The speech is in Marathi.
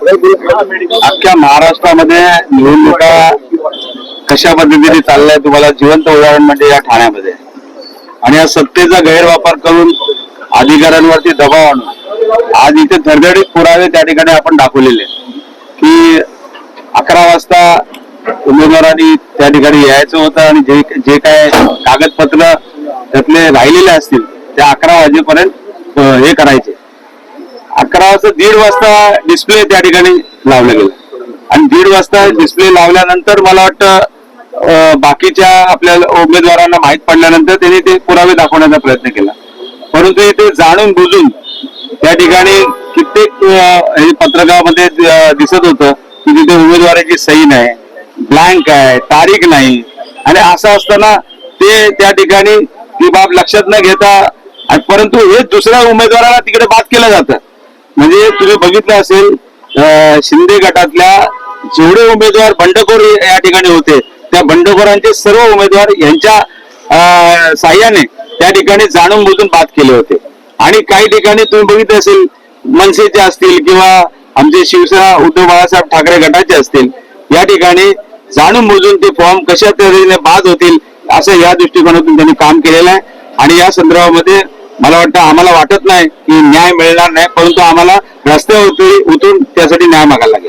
अख्ख्या महाराष्ट्रामध्ये निवडणुका कशा पद्धतीने चाललाय तुम्हाला जिवंत उदाहरण म्हणजे या ठाण्यामध्ये. आणि या सत्तेचा गैरवापर करून अधिकाऱ्यांवरती दबाव आणून आज इथे धडधडीत पुरावे त्या ठिकाणी आपण दाखवलेले की 11 वाजता उमेदवारांनी त्या ठिकाणी यायचं होतं आणि जे काय कागदपत्र त्यातले राहिलेले असतील ते 11 वाजेपर्यंत हे करायचे. 11 वाजता 1:30 वाजता डिस्प्ले त्या ठिकाणी लावलं गेलं आणि 1:30 वाजता डिस्प्ले लावल्यानंतर मला वाटतं बाकीच्या आपल्या उमेदवारांना माहीत पडल्यानंतर त्यांनी ते पुरावे दाखवण्याचा प्रयत्न केला. परंतु ते जाणून बुजून त्या ठिकाणी कित्येक पत्रकामध्ये दिसत होतं की तिथे उमेदवाराची सही नाही, ब्लँक आहे, तारीख नाही. आणि असं असताना ते त्या ठिकाणी ती बाब लक्षात न घेता परंतु हे दुसऱ्या उमेदवाराला तिकडे बाद केलं जातं. म्हणजे तुम्ही बघितलं असेल शिंदे गटातल्या जेवढे उमेदवार बंडखोर या ठिकाणी होते त्या बंडखोरांचे सर्व उमेदवार यांच्या साह्याने त्या ठिकाणी जाणून बुजून बाद केले होते. आणि काही ठिकाणी तुम्ही बघितलं असेल मनसेचे असतील किंवा आमचे शिवसेना उद्धव बाळासाहेब ठाकरे गटाचे असतील या ठिकाणी जाणून बुजून ते फॉर्म कशा तऱ्हेने बाद होतील असं या दृष्टिकोनातून त्यांनी काम केलेलं आहे. आणि या संदर्भामध्ये मला वाटतं आम्हाला वाटत नाही की न्याय मिळणार नाही, परंतु आम्हाला रस्त्यावरती उतरून त्यासाठी न्याय मागायला लागेल.